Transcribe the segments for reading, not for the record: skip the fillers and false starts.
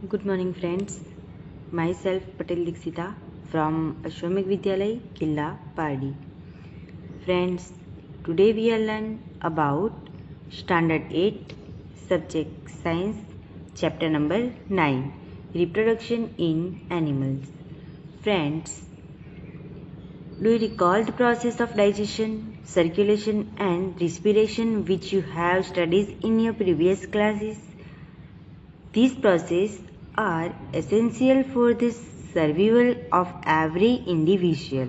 Good morning friends. Myself Patel Dixita from Ashwamik Vidyalay, Killa, Pardi. Friends, today we are learn about Standard 8, Subject Science, Chapter number 9, Reproduction in Animals. Friends, do you recall the process of digestion, circulation and respiration which you have studied in your previous classes? These processes are essential for the survival of every individual.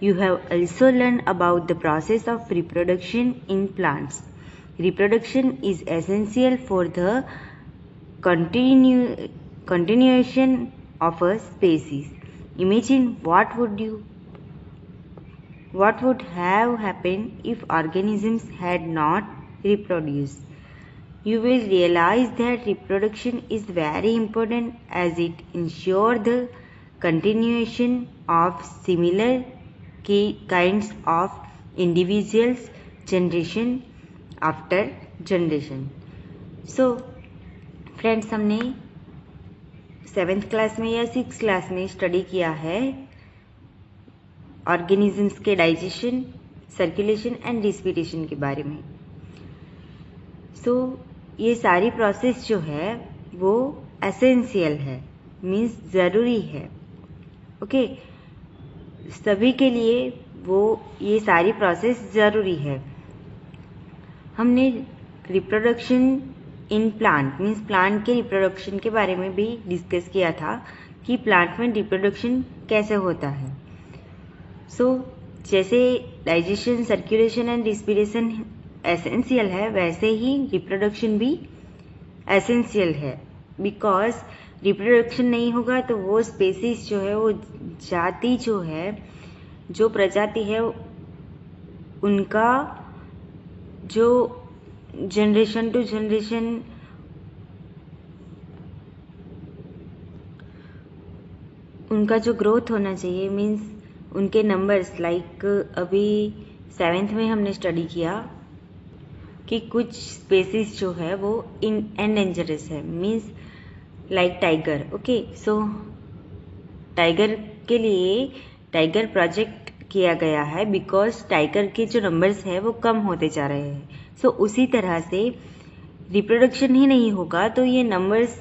You have also learned about the process of reproduction in plants. Reproduction is essential for the continuation of a species. Imagine what would have happened if organisms had not reproduced. You will realize that reproduction is very important as it ensures the continuation of similar kinds of individuals generation after generation. So friends, हमने 7th class में या 6th class में study किया है organisms के digestion, circulation and respiration के बारे में. ये सारी प्रोसेस जो है वो एसेंशियल है, मीन्स ज़रूरी है. ओके, सभी के लिए वो ये सारी प्रोसेस ज़रूरी है. हमने reproduction in plant means plant के रिप्रोडक्शन के बारे में भी डिस्कस किया था कि प्लांट में रिप्रोडक्शन कैसे होता है. जैसे digestion, circulation and respiration essential है, वैसे ही रिप्रोडक्शन भी एसेंशियल है. बिकॉज रिप्रोडक्शन नहीं होगा तो वो स्पेसीज जो है, वो जाति जो है, जो प्रजाति है, उनका जो जनरेशन टू जनरेशन उनका जो ग्रोथ होना चाहिए, मीन्स उनके नंबर्स, लाइक अभी 7th में हमने स्टडी किया कि कुछ स्पेसीज जो है वो एंडेंजरस है, means like tiger. Okay, tiger के लिए टाइगर प्रोजेक्ट किया गया है बिकॉज टाइगर के जो नंबर्स है वो कम होते जा रहे हैं. उसी तरह से रिप्रोडक्शन ही नहीं होगा तो ये नंबर्स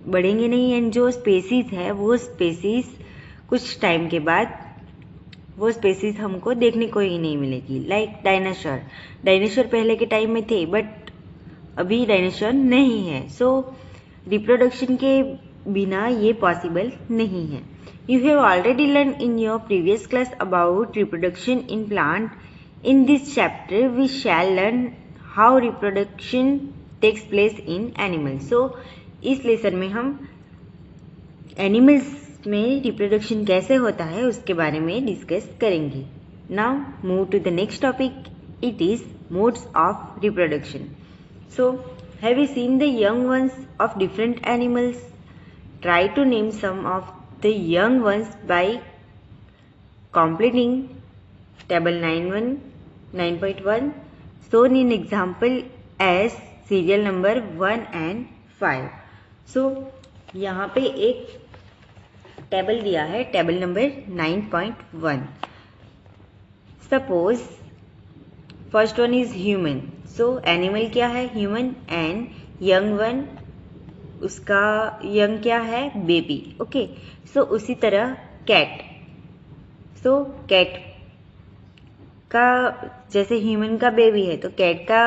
बढ़ेंगे नहीं, एंड जो स्पेसीज है वो स्पेसीज कुछ टाइम के बाद वो स्पेसीज हमको देखने को ही नहीं मिलेगी. लाइक डायनासोर पहले के टाइम में थे बट अभी डायनासोर नहीं है. रिप्रोडक्शन के बिना ये पॉसिबल नहीं है. You have already learn in your previous class about reproduction in plant. In this chapter we shall learn how reproduction takes place in animals. इस लेसन में हम एनिमल्स में रिप्रोडक्शन कैसे होता है उसके बारे में डिस्कस करेंगे. Now move to the next topic. It is modes of reproduction. Have you seen the young ones of different animals? Try to name some of the young ones by completing table 9.1 shown in example as serial number 1 and 5. यहाँ पे एक table दिया है, table number 9.1. Suppose first one is human. Animal क्या है? Human. And young one, उसका young क्या है? बेबी. ओके, उसी तरह कैट. कैट का जैसे ह्यूमन का बेबी है तो कैट का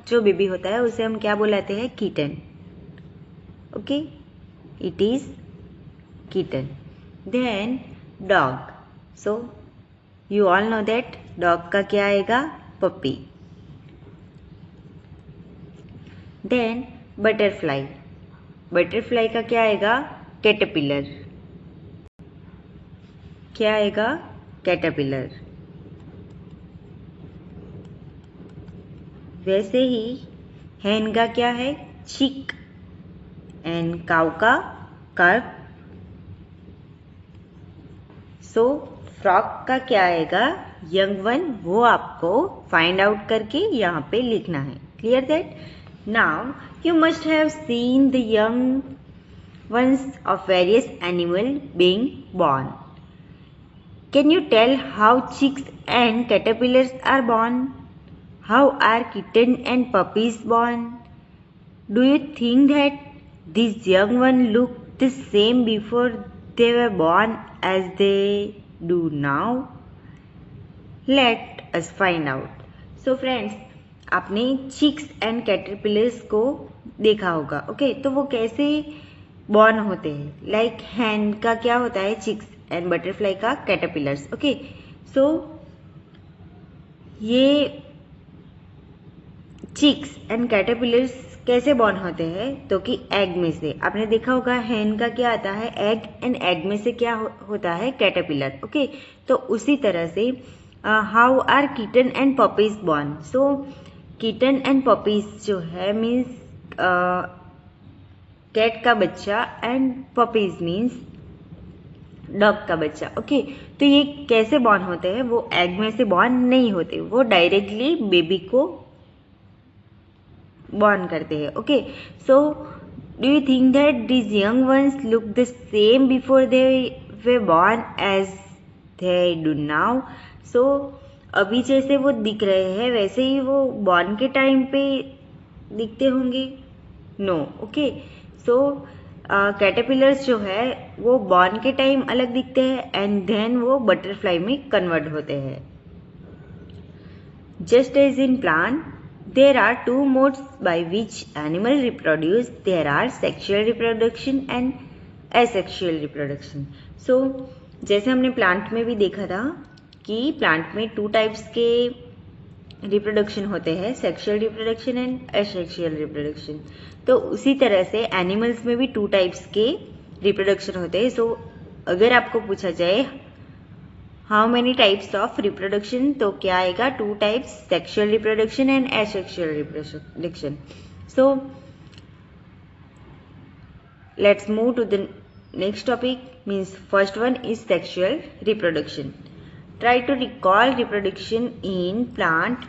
जो बेबी होता है उसे हम क्या बुलाते हैं? Kitten. Okay, it is kitten. Then dog. You all know that dog का क्या आएगा? puppy. Then butterfly. butterfly का क्या आएगा? caterpillar. क्या आएगा? caterpillar. वैसे ही hen का क्या है? chick. and cow का calf. फ्रॉग का क्या आएगा? Young one. वो आपको फाइंड आउट करके यहाँ पे लिखना है. Clear that? Now you must have seen the young ones of various animal being born. Can you tell how chicks and caterpillars are born? How are kitten and puppies born? Do you think that these young ones look the same before they were born as they do now? Let us find out. So friends, आपने chicks and caterpillars को देखा होगा. Okay, तो वो कैसे born होते हैं. Like हैन का क्या होता है चिक्स एंड बटरफ्लाई का कैटरपिलर्स. ओके, सो ये चिक्स एंड कैटरपिलर्स कैसे बॉर्न होते हैं, तो कि एग में से. आपने देखा होगा हैन का क्या आता है एग, एंड एग में से क्या होता है कैटरपिलर. ओके, तो उसी तरह से how are kitten and puppies born. So kitten and puppies जो है मीन्स कैट का बच्चा एंड पपीज मीन्स डॉग का बच्चा. ओके, तो ये कैसे बॉर्न होते हैं. वो एग में से बॉर्न नहीं होते, वो डायरेक्टली बेबी को बॉर्न करते हैं. Okay, so do you think that this young ones look the same before they were born as they do now. So अभी जैसे वो दिख रहे हैं वैसे ही वो बॉर्न के टाइम पे दिखते होंगे. नो. ओके, सो कैटरपिलर्स जो है वो बॉर्न के टाइम अलग दिखते हैं एंड देन वो बटरफ्लाई में कन्वर्ट होते हैं. Just as in plant there are two modes by which animal reproduce. There are sexual reproduction and asexual reproduction. So जैसे हमने प्लांट में भी देखा था कि प्लांट में 2 टाइप्स के रिप्रोडक्शन होते हैं, sexual reproduction and asexual reproduction. तो उसी तरह से एनिमल्स में भी 2 टाइप्स के रिप्रोडक्शन होते हैं. सो अगर आपको पूछा जाए how many types of reproduction, तो क्या आएगा 2 types, sexual reproduction and asexual reproduction. So let's move to the next topic. Means first one is sexual reproduction. Try to recall reproduction in plant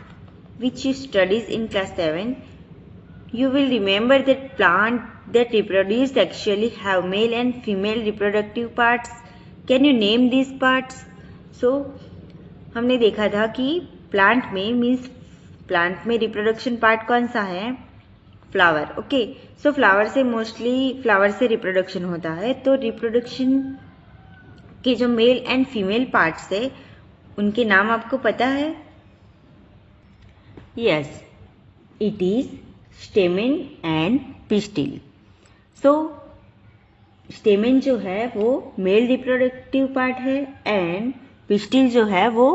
which you studies in class 7. You will remember that plant that reproduce sexually have male and female reproductive parts. Can you name these parts? So हमने देखा था कि plant में means plant में reproduction part कौन सा है, flower. Okay, सो flower से मोस्टली फ्लावर से रिप्रोडक्शन होता है. तो रिप्रोडक्शन के जो मेल एंड फीमेल पार्ट्स है उनके नाम आपको पता है. Yes, it is stamen and pistil. So stamen जो है वो मेल रिप्रोडक्टिव पार्ट है एंड पिस्टिल जो है वो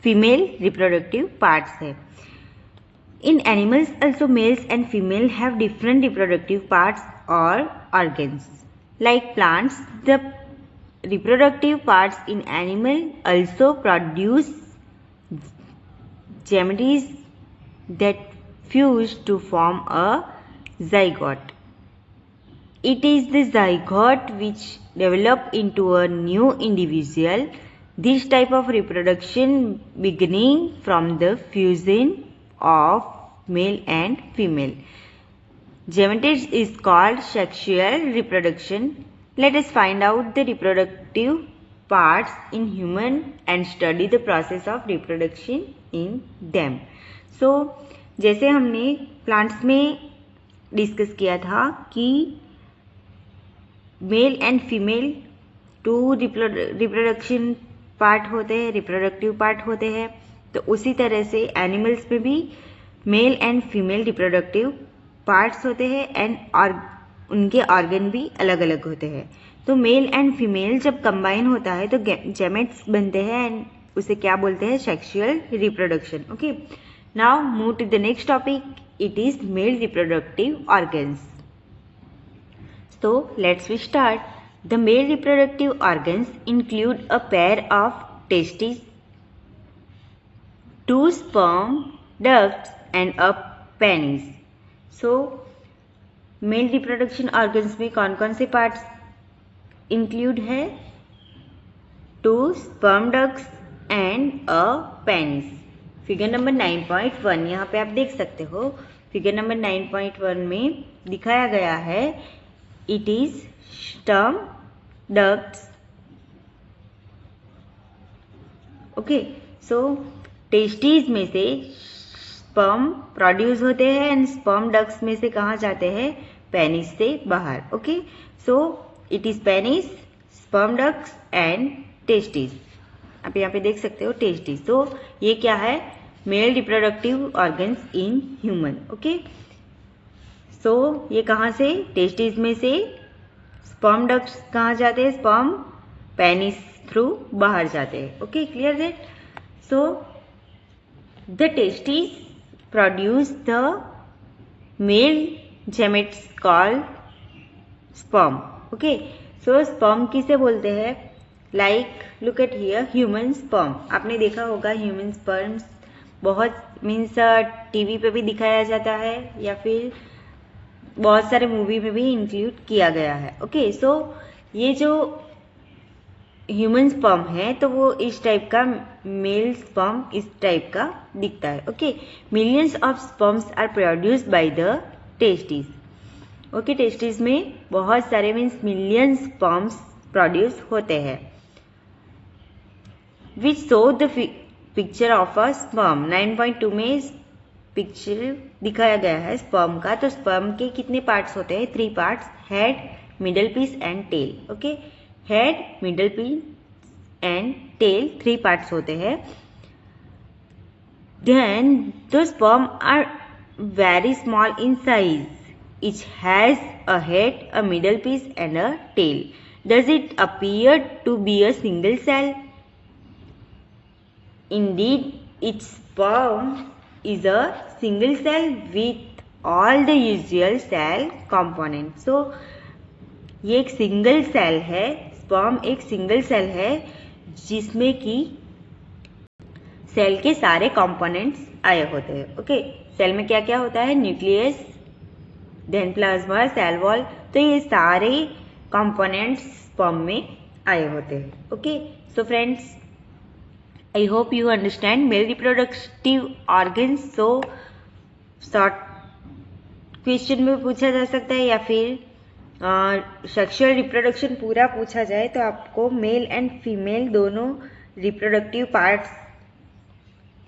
फीमेल रिप्रोडक्टिव पार्ट्स है. इन animals also males and female have different reproductive parts or organs. Like plants, the reproductive parts in animal also produce gametes that fuse to form a zygote. It is the zygote which develop into a new individual. This type of reproduction beginning from the fusion of male and female gametes is called sexual reproduction. Let us find out the reproductive parts in human and study the process of reproduction in them. So जैसे हमने plants में discuss किया था कि mail and female 2 reproduction part होते हैं, reproductive part होते हैं. तो उसी तरह से एनिमल्स में भी mail and female reproductive parts होते हैं एंड उनके ऑर्गन भी अलग अलग होते हैं. तो मेल एंड फीमेल जब कंबाइन होता है तो गैमेट्स बनते हैं एंड उसे क्या बोलते हैं, sexual reproduction. Okay, now move to the next topic. It is male reproductive organs. So let's we start. The male reproductive organs include a pair of testes, 2 sperm ducts and a penis. So male reproduction organs में कौन कौन से parts include है, 2 sperm ducts and a penis. Figure number 9.1 यहाँ पे आप देख सकते हो. फिगर नंबर 9.1 में दिखाया गया है it is sperm ducts. Okay, so testis में से स्पर्म प्रोड्यूस होते हैं एंड स्पर्म डक्ट्स में से कहाँ जाते हैं? पेनिस से बाहर। Okay, so it is penis, sperm ducts and testis. आप यहाँ पे देख सकते हो टेस्टिस। तो ये क्या है? Male reproductive organs in human. Okay, so ये कहाँ से? टेस्टिस में से। स्पर्म डक्ट्स कहाँ जाते हैं? स्पर्म पेनिस थ्रू बाहर जाते हैं। Okay, clear that? So the testis produce the male gametes called sperm. Okay, so sperm किसे बोलते हैं? Like look at here, human sperm. आपने देखा होगा human sperms बहुत मीन्स टीवी पे भी दिखाया जाता है या फिर बहुत सारे मूवी में भी इंक्लूड किया गया है। ओके, सो ये जो ह्यूमन स्पर्म है तो वो इस टाइप का, मेल स्पर्म इस टाइप का दिखता है। Okay, millions of sperms are produced by the testis. Okay, testis में बहुत सारे मीन्स मिलियंस स्पर्म्स प्रोड्यूस होते हैं। Which show the picture of a sperm. 9.2 में पिक्चर दिखाया गया है स्पर्म का। तो स्पर्म के कितने पार्ट्स होते हैं? 3 parts, head, middle piece and tail. Okay, head, middle piece and tail 3 parts होते हैं। Then the sperm are very small in size. Each has a head, a middle piece and a tail. Does it appear to be a single cell? Indeed, each sperm is a single cell with all the usual cell components. So, ये एक single cell है, sperm एक single cell है जिसमें कि cell के सारे components आए होते हैं। ओके, सेल में क्या क्या होता है? Nucleus, then plasma, cell wall. तो ये सारे कंपोनेंट्स स्पर्म में आए होते हैं। Okay, so friends, I hope you understand male reproductive organs. So short question में पूछा जा सकता है या फिर सेक्सुअल रिप्रोडक्शन पूरा पूछा जाए तो आपको मेल एंड फीमेल दोनों रिप्रोडक्टिव पार्ट्स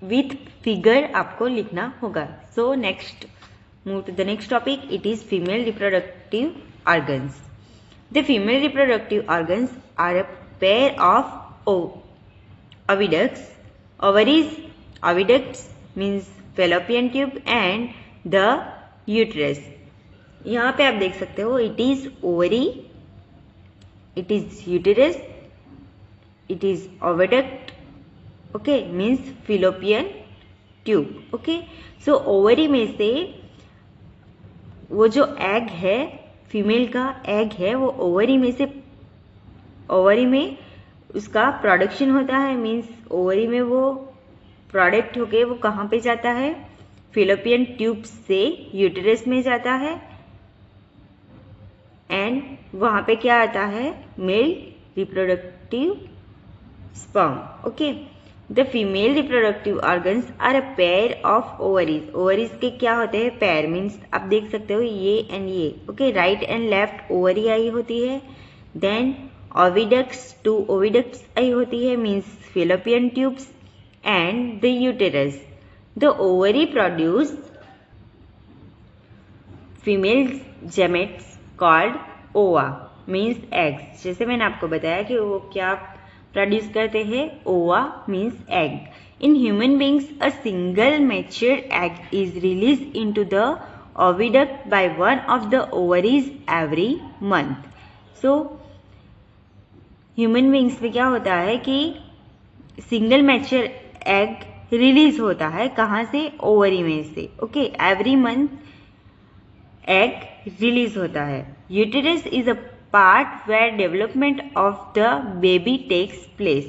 विथ फिगर आपको लिखना होगा। So next, move to the next topic. It is female reproductive organs. The female reproductive organs are a pair of oviducts. Ovaries, oviducts means fallopian tube and the uterus. यहाँ पे आप देख सकते हो it is ovary, it is uterus, it is oviduct. Okay, means fallopian tube. Okay, so ovary में से वो जो एग है, फीमेल का एग है, वो ओवरी में से, ओवरी में उसका प्रोडक्शन होता है। मीन्स ओवरी में वो प्रोडक्ट होके वो कहाँ पे जाता है? फैलोपियन ट्यूब से यूटेरस में जाता है एंड वहाँ पे क्या आता है? Male reproductive sperm. Okay, the female reproductive organs are a pair of ovaries. Ovaries के क्या होते हैं? पेयर। मीन्स आप देख सकते हो ये एंड ये। Okay, right and left ovary आई होती है। देन oviducts, 2 oviducts आई होती है, means fallopian tubes and the uterus. The ovary produce female gametes called ova, means eggs. जैसे मैंने आपको बताया कि वो क्या प्रोड्यूस करते हैं? ova means egg. In human beings, a single mature egg is released into the oviduct by one of the ovaries every month. So human beings में क्या होता है कि सिंगल मैच्योर एग रिलीज होता है। कहाँ से? ओवरी में से। Okay, every month egg release होता है। Uterus is a part where development of the baby takes place.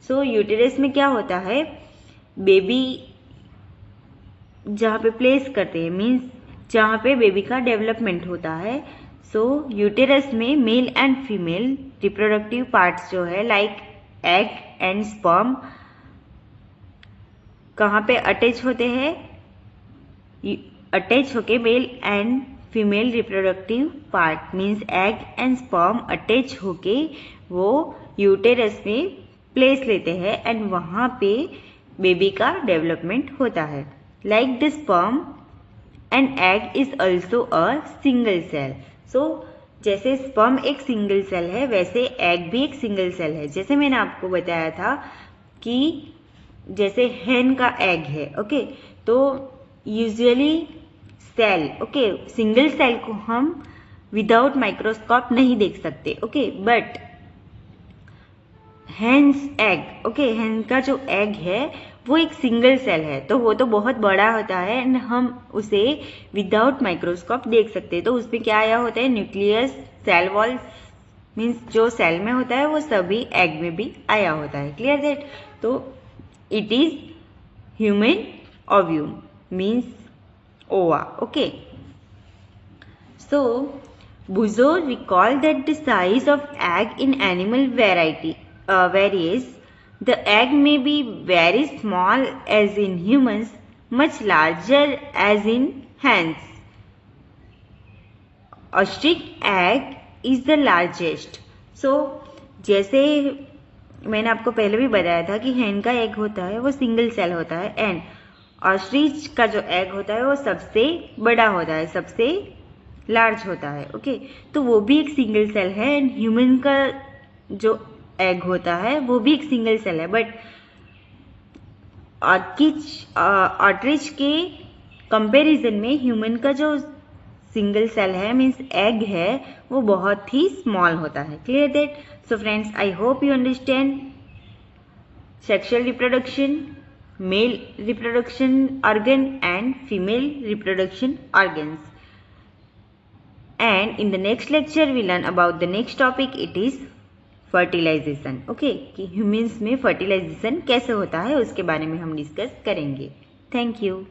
So uterus में क्या होता है? बेबी जहाँ पे प्लेस करते हैं, मीन्स जहाँ पे बेबी का डेवलपमेंट होता है। सो यूटेरस में mail and female reproductive parts जो है, लाइक एग एंड स्पर्म, कहाँ पे अटैच होते हैं? अटैच होके mail and female reproductive part means egg and sperm attach होके वो यूटेरस में प्लेस लेते हैं एंड वहाँ पे बेबी का डेवलपमेंट होता है. Like the sperm and egg is also a single cell. So जैसे स्पर्म एक सिंगल सेल है वैसे एग भी एक सिंगल सेल है. जैसे मैंने आपको बताया था कि जैसे हेन का एग है, ओके, तो usually cell, okay, single cell को हम विदाउट माइक्रोस्कोप नहीं देख सकते, okay, but hens egg, okay, hen का जो एग है वो एक सिंगल सेल है, तो वो तो बहुत बड़ा होता है एंड हम उसे विदाउट माइक्रोस्कोप देख सकते हैं. तो उसमें क्या आया होता है, न्यूक्लियस, सेल वॉल, मीन्स जो सेल में होता है वो सभी एग में भी आया होता है. Clear that? तो it is human ovum means ova. Okay, so Buzo recalled that the size of egg in animal varies. The egg may be very small as in humans, much larger as in hens. Ostrich egg is the largest. So जैसे मैंने आपको पहले भी बताया था कि hen का egg होता है वो सिंगल सेल होता है एंड ऑस्ट्रिच का जो एग होता है वो सबसे बड़ा होता है, सबसे लार्ज होता है. ओके, तो वो भी एक सिंगल सेल है एंड ह्यूमन का जो एग होता है वो भी एक सिंगल सेल है. बट ऑस्ट्रिच के कंपैरिजन में ह्यूमन का जो सिंगल सेल है मीन्स एग है वो बहुत ही स्मॉल होता है. Clear that? So friends, I hope you understand sexual reproduction, male reproduction organ and female reproduction organs. And in the next lecture we learn about the next topic, it is fertilization. Okay, कि humans में fertilization कैसे होता है उसके बारे में हम discuss करेंगे. Thank you.